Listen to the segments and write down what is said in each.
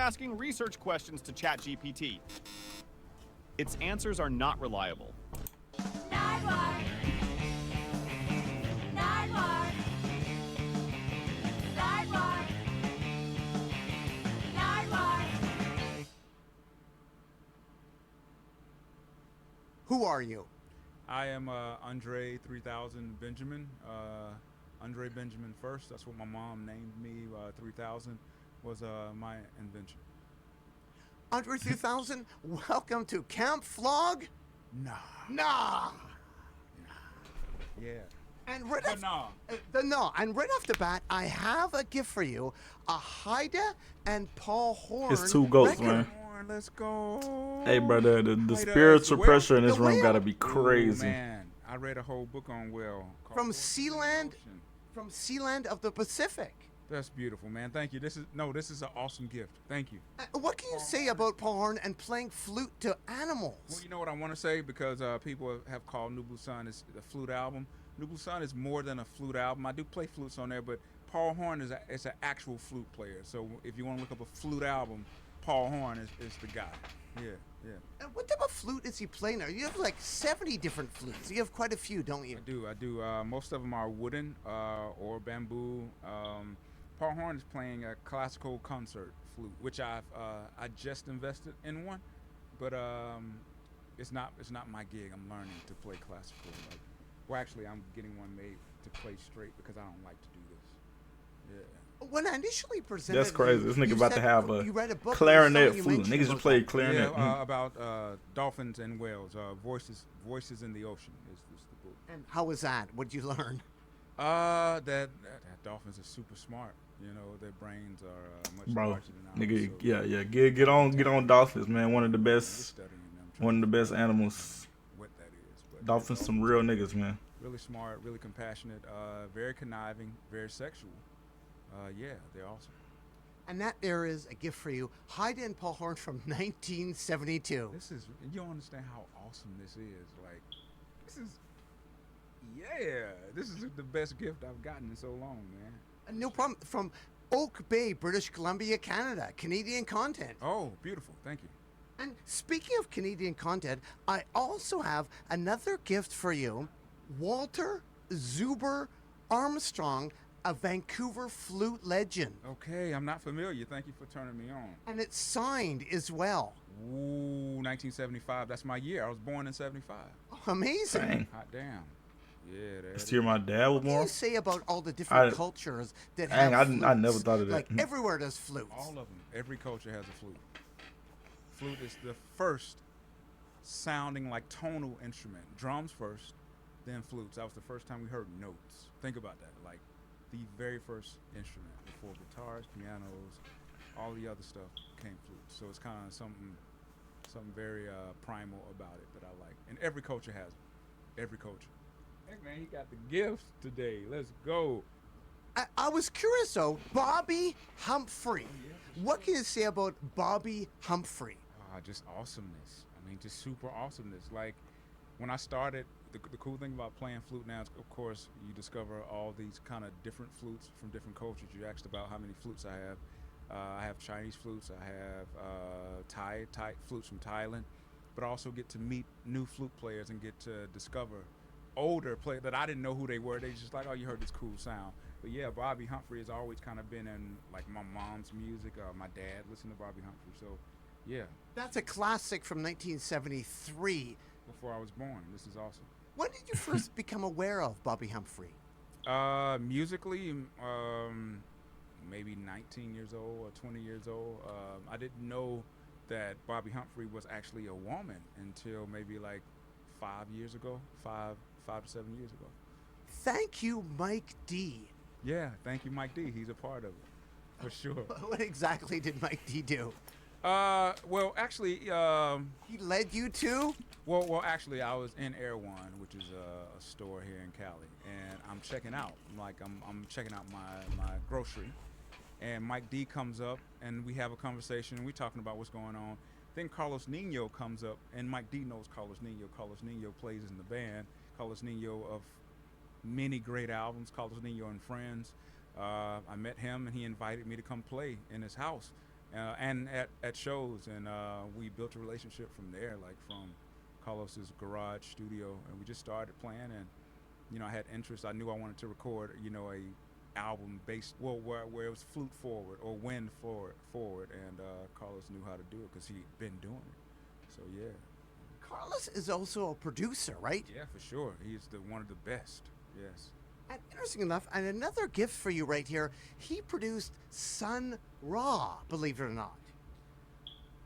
asking research questions to ChatGPT. Its answers are not reliable. Nardwar. Nardwar. Nardwar. Nardwar. Who are you? I am Andre 3000 Benjamin. Andre Benjamin first. That's what my mom named me. 3000 was my invention. Andre 3000, welcome to Camp Flog. Nah. Nah. Yeah. And right The off, nah. And right off the bat, I have a gift for you: a Haida and Paul Horn. It's two goats, record. man. Come on, let's go. Hey, brother, the Haida spiritual as well. pressure in this The room whale. gotta be Ooh, crazy. man, I read a whole book on whale. called From Voices in the Sealand? Ocean. From Sealand of the Pacific. That's beautiful, man. Thank you. This is an awesome gift. Thank you. What can you say about Paul Horn and playing flute to animals? Well, you know what I want to say, because people have called New Blue Sun is a flute album. New Blue Sun is more than a flute album. I do play flutes on there, but Paul Horn is an actual flute player. So if you want to look up a flute album, Paul Horn is the guy. Yeah, yeah. And what type of flute is he playing now? You have like 70 different flutes. You have quite a few, don't you? I do. Most of them are wooden or bamboo. Paul Horn is playing a classical concert flute, which I just invested in one, but it's not my gig. I'm learning to play classical. Well, actually, I'm getting one made to play straight because I don't like to do this. Yeah. When I initially presented, That's crazy. you- This nigga you about to said have you read a book and clarinet you flute. mentioned Niggas just about play that. clarinet. Yeah, about dolphins and whales. Voices in the Ocean is the book. And how was that? What'd you learn? That dolphins are super smart. You know, their brains are much Bro, larger than ours. nigga, so yeah. Get on dolphins, man. One of the we're best, studying them, trying one of the to best figure out animals. what that is. But Dolphins, some real niggas, man. really smart, really compassionate, very conniving, very sexual. Yeah, they're awesome. And that there is a gift for you, Haida and Paul Horn from 1972. This is, you don't understand how awesome this is. Like, this is the best gift I've gotten in so long, man. No problem. From Oak Bay, British Columbia, Canada. Canadian content. Oh, beautiful. Thank you. And speaking of Canadian content, I also have another gift for you. Walter Zuber Armstrong, a Vancouver flute legend. Okay, I'm not familiar. Thank you for turning me on. And it's signed as well. Ooh, 1975. That's my year. I was born in 75. Amazing. Dang. Hot damn. Yeah, there it Let's is. hear my dad with What do more. you say about all the different I- cultures that Dang, have I flutes? never thought of that. Like everywhere does flutes. All of them. Every culture has a flute. Flute is the first sounding like tonal instrument. Drums first, then flutes. That was the first time we heard notes. Think about that. Like the very first instrument before guitars, pianos, all the other stuff came flutes. So it's kind of something very primal about it that I like. And every culture has it. Every culture. Hey man, he got the gifts today. Let's go. I was curious though, Bobby Humphrey. What can you say about Bobby Humphrey? Just awesomeness. I mean, just super awesomeness. Like when I started, the cool thing about playing flute now is, of course, you discover all these kind of different flutes from different cultures. You asked about how many flutes I have. I have Chinese flutes. I have Thai flutes from Thailand. But I also get to meet new flute players and get to discover older players that I didn't know who they were. They just like, oh, you heard this cool sound. But yeah, Bobby Humphrey has always kind of been in like my mom's music. My dad listened to Bobby Humphrey. So yeah, That's a classic from 1973. before I was born. This is awesome. When did you first become aware of Bobby Humphrey? Musically, maybe 19 years old or 20 years old. I didn't know that Bobby Humphrey was actually a woman until maybe like 5 years ago, five to 7 years ago. Thank you, Mike D. Yeah, thank you, Mike D. He's a part of it, for sure. What exactly did Mike D do? Well, actually, He led you to? Well, actually, I was in Air One, which is a store here in Cali, and I'm checking out. I'm checking out my grocery, and Mike D comes up, and we have a conversation. And we're talking about what's going on. Then Carlos Nino comes up, and Mike D knows Carlos Nino. Carlos Nino plays in the band. Carlos Nino of many great albums. Carlos Nino and Friends. I met him, and he invited me to come play in his house. and at shows, and we built a relationship from there, like from Carlos's garage studio, and we just started playing, and I had interest. I knew I wanted to record, a album based where it was flute forward or wind forward, and Carlos knew how to do it because he'd been doing it. So yeah. Carlos is also a producer, right? Yeah, for sure. He's one of the best. Yes. And interesting enough, and another gift for you right here, he produced Sun Ra, believe it or not.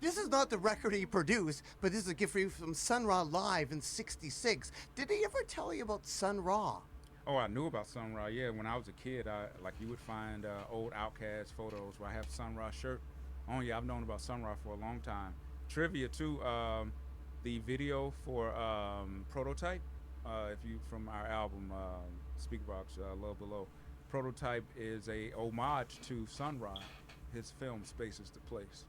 This is not the record he produced, but this is a gift for you from Sun Ra live in '66. Did he ever tell you about Sun Ra? Oh, I knew about Sun Ra. Yeah, when I was a kid, you would find old Outkast photos where I have Sun Ra shirt. Oh yeah, I've known about Sun Ra for a long time. Trivia too. The video for Prototype, if you from our album Speakerbox, Love Below, Prototype is a homage to Sun Ra, his film Spaces to Place.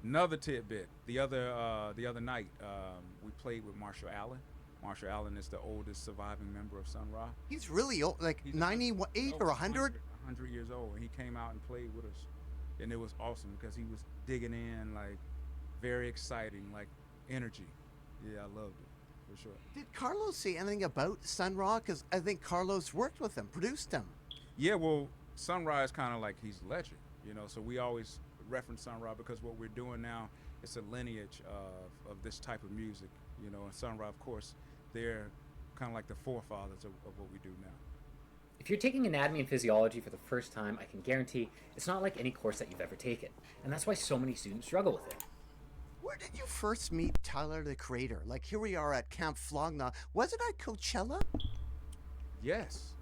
Another tidbit: the other night we played with Marshall Allen. Marshall Allen is the oldest surviving member of Sun Ra. He's really old, like He's 98 or 100. 100 years old, and he came out and played with us, and it was awesome because he was digging in, like very exciting, like energy. Yeah, I loved it for sure. Did Carlos say anything about Sun Ra? Because I think Carlos worked with him, produced him. Yeah, well, Sun Ra is kind of like he's a legend, so we always reference Sun Ra because what we're doing now is a lineage of this type of music, and Sun Ra, of course, they're kind of like the forefathers of what we do now. If you're taking anatomy and physiology for the first time, I can guarantee it's not like any course that you've ever taken, and that's why so many students struggle with it. Where did you first meet Tyler the Creator? Like here we are at Camp Flog-Gnaw. Was it at Coachella? Yes,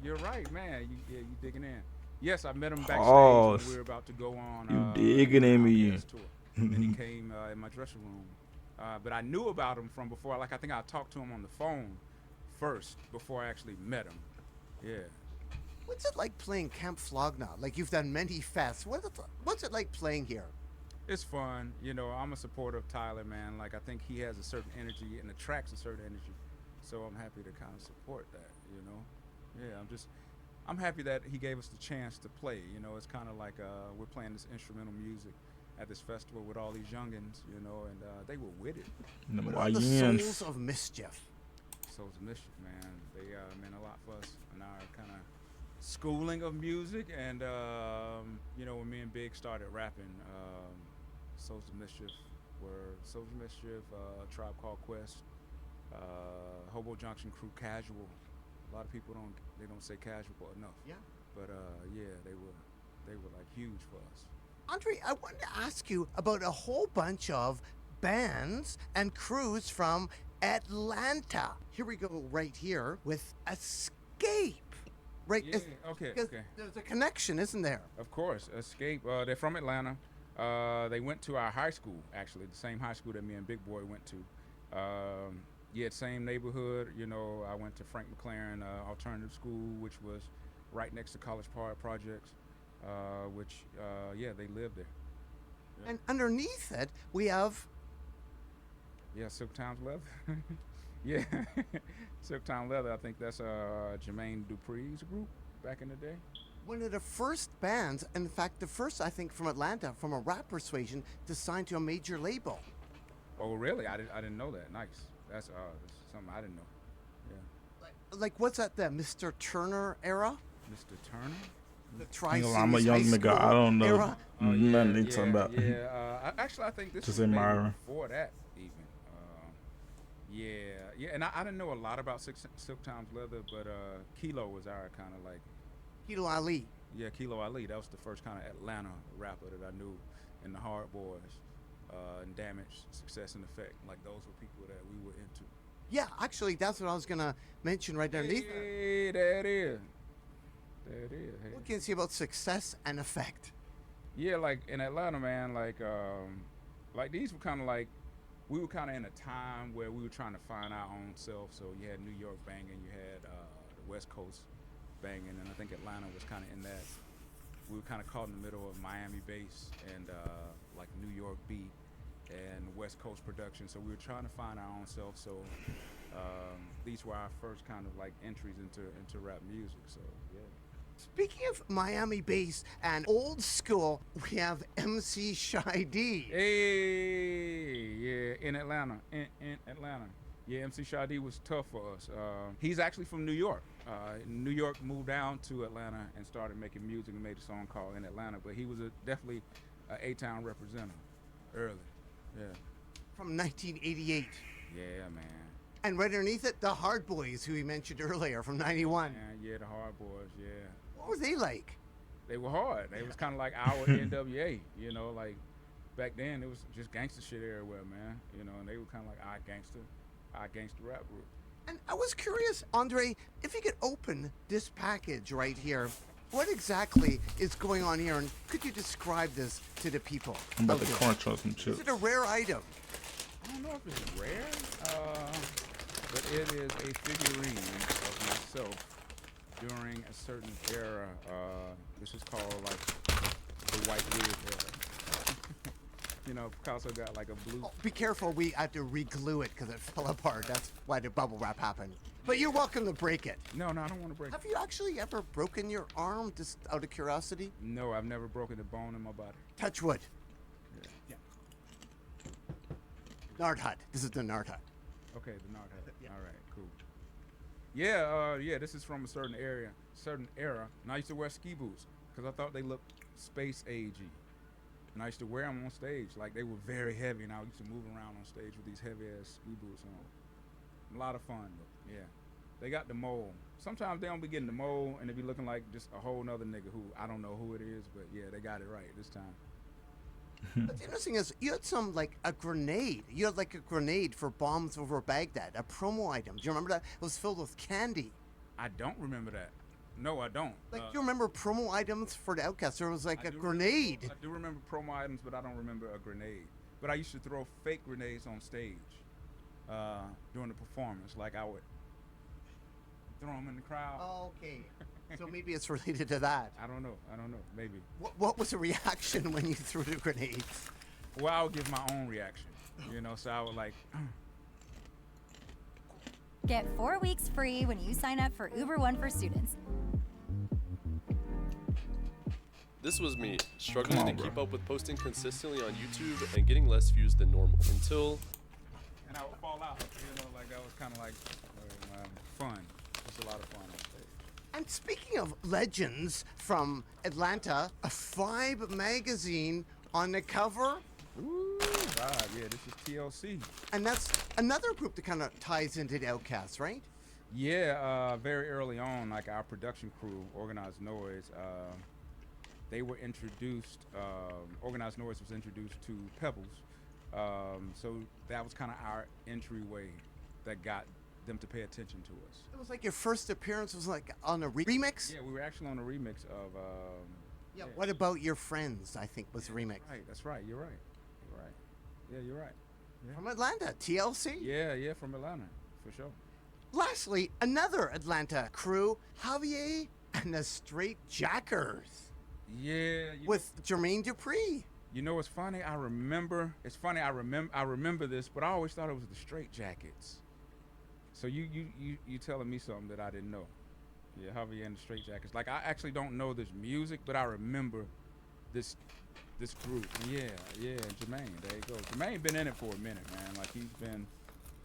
you're right, man. You digging in. Yes, I met him backstage Oh, when we were about to go on. you digging in me. Outkast tour. And he came in my dressing room. But I knew about him from before. Like I think I talked to him on the phone first before I actually met him. Yeah. What's it like playing Camp Flog-Gnaw? Like you've done many fests. What's it like playing here? It's fun. I'm a supporter of Tyler, man. Like I think he has a certain energy and attracts a certain energy. So I'm happy to kind of support that, Yeah, I'm happy that he gave us the chance to play. It's kind of like we're playing this instrumental music at this festival with all these youngins, and they were with it. Them What are the YNs. Souls of Mischief? Souls of Mischief, man. They meant a lot for us in our kind of schooling of music. And, when me and Big started rapping, Souls of Mischief were Souls of Mischief, Tribe Called Quest, Hobo Junction Crew, Casual. A lot of people don't say Casual enough. Yeah. But yeah, they were like huge for us. Andre, I wanted to ask you about a whole bunch of bands and crews from Atlanta. Here we go right here with Escape. Right? Yeah, okay. There's a connection, isn't there? Of course, Escape. They're from Atlanta. They went to our high school, actually, the same high school that me and Big Boy went to. Same neighborhood. I went to Frank McLaren Alternative School, which was right next to College Park Projects, they lived there. Yeah. And underneath it, we have Yeah, Silk Times Leather. Yeah, Silk Time Leather. I think that's Jermaine Dupri's group back in the day. one of the first bands, in fact, the first, I think, from Atlanta, from a rap persuasion, to sign to a major label. Oh, really? I didn't know that. Nice. That's something I didn't know. Yeah. Like, what's that, the Mr. Turner era? Mr. Turner? The Tri-Cities I'm a young High nigga. I School don't know era? nothing they talking about. Yeah. I think this Just was maybe admiring. before that even. And I didn't know a lot about Silk Times Leather, but Kilo was our kind of like. Kilo Ali. Yeah, Kilo Ali. That was the first kind of Atlanta rapper that I knew, and the Hard Boys, and Damage, Success and Effect. Like those were people that we were into. Yeah, actually, that's what I was going to mention right underneath. Hey, there it is. There it is. Hey. What can you say about Success and Effect? Yeah, like in Atlanta, man, like these were kind of like, we were kind of in a time where we were trying to find our own self. So you had New York banging, you had the West Coast banging, and I think Atlanta was kind of in that. We were kind of caught in the middle of Miami bass and like New York beat and West Coast production. So we were trying to find our own self. So these were our first kind of like entries into rap music. So yeah. Speaking of Miami bass and old school, we have MC Shy D. Hey, yeah, in Atlanta, in Atlanta. Yeah, MC Shy D was tough for us. He's actually from New York. New York moved down to Atlanta and started making music and made a song called In Atlanta. But he was definitely an A-Town representative early. Yeah. From 1988. Yeah, man. And right underneath it, the Hard Boys, who we mentioned earlier, from 91. Yeah, the Hard Boys, yeah. What were they like? They were hard. They was kind of like our NWA, you know, like back then it was just gangster shit everywhere, man. You know, and they were kind of like our gangster rap group. And I was curious, Andre, if you could open this package right here, what exactly is going on here? And could you describe this to the people? I'm about out to there? crunch on some Is chips. it a rare item? I don't know if it's rare, but it is a figurine of myself during a certain era. This is called like the white wig era. You know, Picasso got like a blue. Oh, be careful, we had to re-glue it because it fell apart. That's why the bubble wrap happened. But you're welcome to break it. No, I don't want to break it. Have you actually ever broken your arm, just out of curiosity? No, I've never broken a bone in my body. Touch wood. Yeah. Nard Hut. This is the Nard Hut. Okay, the Nard Hut. Yeah. All right, cool. Yeah, this is from a certain era, and I used to wear ski boots because I thought they looked space agey. And I used to wear them on stage, like they were very heavy, and I used to move around on stage with these heavy-ass ski boots on. A lot of fun, but yeah. They got the mole. Sometimes they don't be getting the mole, and they be looking like just a whole nother nigga who, I don't know who it is, but yeah, they got it right this time. What's interesting is you had some, like, a grenade. You had, like, a grenade for bombs over Baghdad, a promo item. Do you remember that? It was filled with candy. I don't remember that. No, I don't. Like, do you remember promo items for the Outcast? There was, like, a grenade. I do remember promo items, but I don't remember a grenade. But I used to throw fake grenades on stage during the performance. Like, I would throw them in the crowd. Okay. So maybe it's related to that. I don't know. Maybe. What was the reaction when you threw the grenades? Well, I would give my own reaction. You know, so I would like... Get 4 weeks free when you sign up for Uber One for students. This was me, struggling Come on, to keep bro. up with posting consistently on YouTube and getting less views than normal until And I would fall out. You know, like that was kind of like fun. Just a lot of fun on stage. And speaking of legends from Atlanta, a Vibe magazine on the cover. Ooh, Vibe, yeah, this is TLC. And that's another group that kind of ties into the Outcasts, right? Yeah, very early on, like our production crew, Organized Noise, they were introduced, Organized Noise was introduced to Pebbles. So that was kind of our entryway that got them to pay attention to us. It was like your first appearance was like on a remix? Yeah, we were actually on a remix of... Yeah, What About Your Friends, I think, was the remix. Right, that's right, you're right. Yeah, you're right. From Atlanta, TLC. Yeah, from Atlanta, for sure. Lastly, another Atlanta crew, Javier and the Straight Jackers, Yeah. with Jermaine Dupri. You know what's funny? I remember this, but I always thought it was the Straight Jackets. So you telling me something that I didn't know. Yeah, Javier and the Straight Jackets. Like, I actually don't know this music, but I remember this group. Yeah, and Jermaine, there you go. Jermaine been in it for a minute, man. Like, he's been,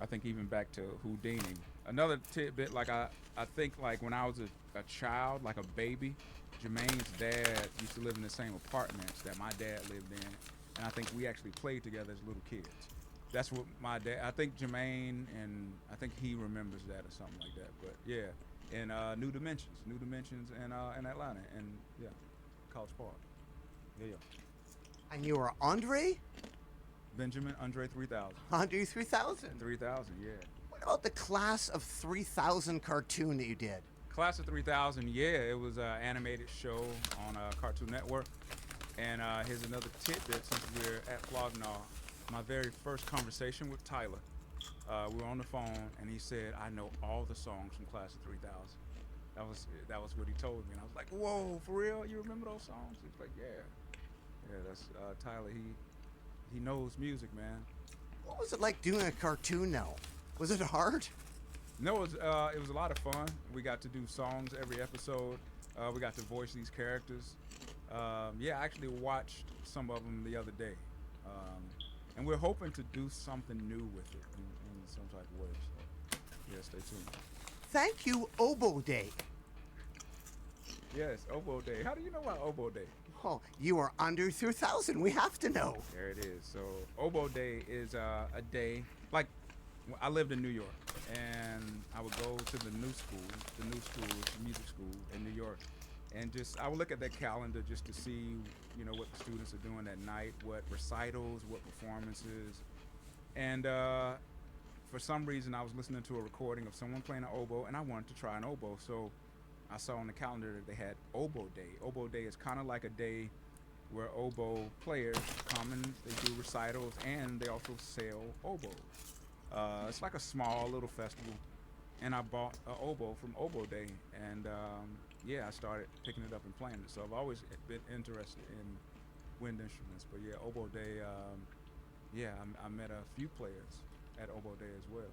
I think, even back to Houdini. Another tidbit, like, I think, like, when I was a child, like a baby, Jermaine's dad used to live in the same apartments that my dad lived in, and I think we actually played together as little kids. That's what my dad, I think Jermaine, and I think he remembers that or something like that, but yeah. And New Dimensions in Atlanta, and yeah, College Park. Yeah. And you were Andre? Benjamin Andre 3000. Andre 3000. 3000, yeah. What about the Class of 3000 cartoon that you did? Class of 3000, yeah, it was an animated show on Cartoon Network. And here's another tidbit since we're at Flognaw. My very first conversation with Tyler, we were on the phone, and he said, "I know all the songs from Class of 3000." That was what he told me, and I was like, "Whoa, for real? You remember those songs?" He's like, "Yeah, that's Tyler. He knows music, man." What was it like doing a cartoon now? Was it hard? No, it was a lot of fun. We got to do songs every episode. We got to voice these characters. Yeah, I actually watched some of them the other day, and we're hoping to do something new with it in some type of way. So, yeah, stay tuned. Thank you, Oboe Day. Yes, Oboe Day. How do you know about Oboe Day? Oh, you are under 3,000. We have to know. There it is. So Oboe Day is a day like I lived in New York, and I would go to the new school music school in New York, and just I would look at that calendar just to see, you know, what the students are doing that night, what recitals, what performances, and for some reason I was listening to a recording of someone playing an oboe, and I wanted to try an oboe, so I saw on the calendar that they had Oboe Day. Oboe Day is kind of like a day where oboe players come and they do recitals, and they also sell oboes. It's like a small little festival, and I bought an oboe from Oboe Day, and yeah, I started picking it up and playing it. So I've always been interested in wind instruments, but yeah, Oboe Day, yeah, I met a few players at Oboe Day as well.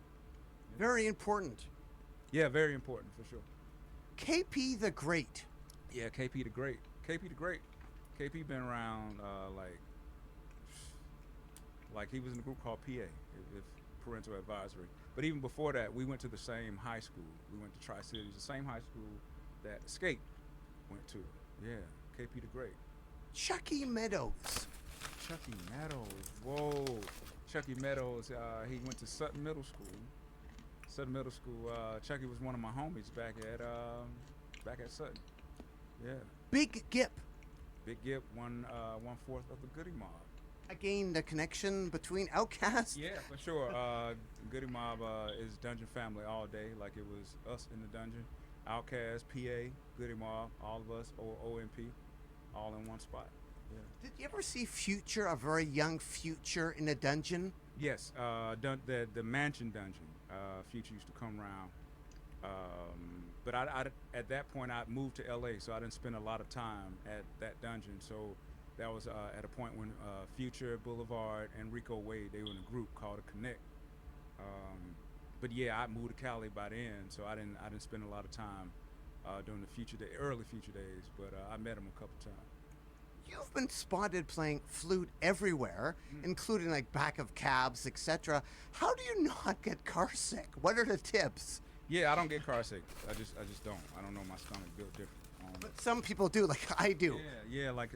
Very important. Yeah, very important for sure. KP the Great. Yeah, KP the Great. KP the Great. KP been around like he was in a group called PA, if Parental Advisory. But even before that, we went to the same high school. We went to Tri-Cities, the same high school that Escape went to. Yeah, KP the Great. Chucky Meadows. Chucky Meadows. Whoa. Chucky Meadows, he went to Sutton Middle School. Sutton Middle School. Chucky was one of my homies back at Sutton. Yeah. Big Gip. Big Gip, 1/4 of the Goody Mob. Again, the connection between Outkast. Yeah, for sure. Goody Mob is Dungeon Family all day, like it was us in the dungeon. Outkast, PA, Goody Mob, all of us, OMP, all in one spot. Yeah. Did you ever see Future, a very young Future in a dungeon? Yes, the mansion dungeon. Future used to come around, but I at that point I moved to LA, so I didn't spend a lot of time at that dungeon. So that was at a point when Future, Boulevard, and Rico Wade, they were in a group called a Connect. But yeah, I moved to Cali by then, so I didn't spend a lot of time during the early Future days. But I met him a couple times. You've been spotted playing flute everywhere, including like back of cabs, etc. How do you not get car sick? What are the tips? Yeah, I don't get car sick. I just don't. I don't know, my stomach built different. But some people do, like I do. Yeah, like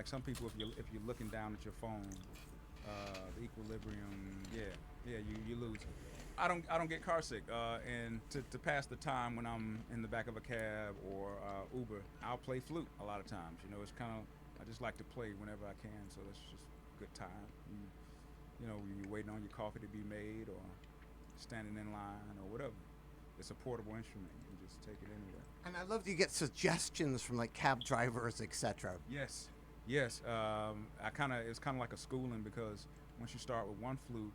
some people, if you're looking down at your phone, the equilibrium, you lose it. I don't get car sick, and to pass the time when I'm in the back of a cab or Uber, I'll play flute a lot of times. You know, it's kind of, I just like to play whenever I can, so that's just a good time. You know, when you're waiting on your coffee to be made or standing in line or whatever. It's a portable instrument. You can just take it anywhere. And I love that you get suggestions from like cab drivers, etc. Yes. It's kind of like a schooling, because once you start with one flute,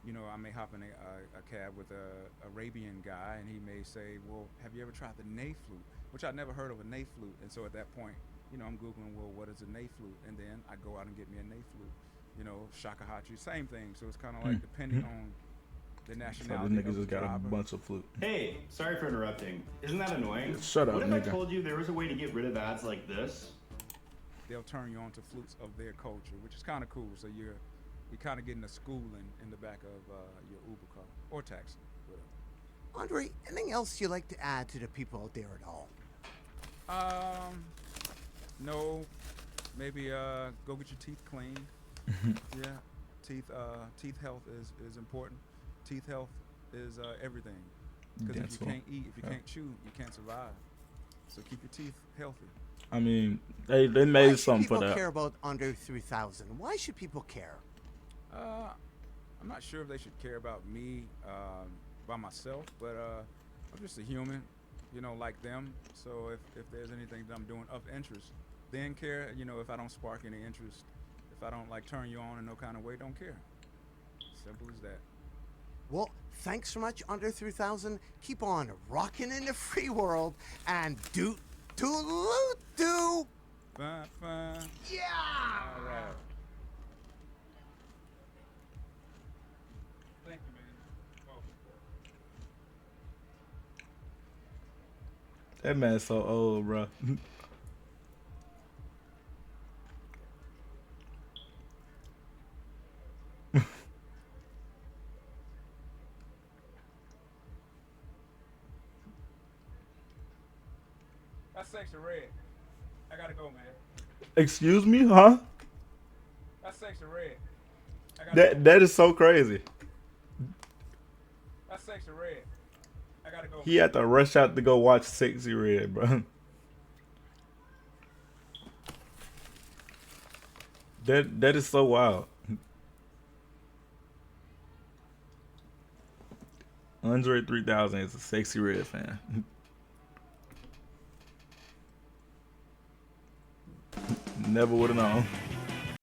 you know, I may hop in a cab with a Arabian guy, and he may say, well, have you ever tried the ney flute? Which I'd never heard of a ney flute. And so at that point, you know, I'm Googling, well, what is a ney flute? And then I go out and get me a ney flute. You know, shakuhachi, same thing. So it's kind of like depending on the So the nationality niggas of the just got a driver. bunch of flute. Hey, sorry for interrupting. Isn't that annoying? Shut up, What if I nigga. told you there was a way to get rid of ads like this? They'll turn you on to flutes of their culture, which is kind of cool. So you're kind of getting a schooling in the back of your Uber car or taxi, whatever. Andre, anything else you'd like to add to the people out there at all? No, maybe go get your teeth cleaned. Yeah, teeth health is important. Teeth health is everything. Because if That's you all. can't eat, if you can't chew, you can't survive. So keep your teeth healthy. I mean, they Why made should something people for that. care about Andre 3000? Why should people care? I'm not sure if they should care about me by myself, but I'm just a human, you know, like them. So if there's anything that I'm doing of interest, then care. You know, if I don't spark any interest, if I don't like turn you on in no kind of way, don't care. Simple as that. Well, thanks so much, Andre 3000. Keep on rocking in the free world and do. Fine. Yeah! All right. Thank you, man. Welcome. That man's so old, bro. That's Sexy Red. I gotta go, man. Excuse me, huh? That's Sexy Red. I gotta go. That is so crazy. That's Sexy Red. I gotta go. He had to rush out to go watch Sexy Red, bro. That is so wild. Andre 3000 is a Sexy Red fan. Never would have known.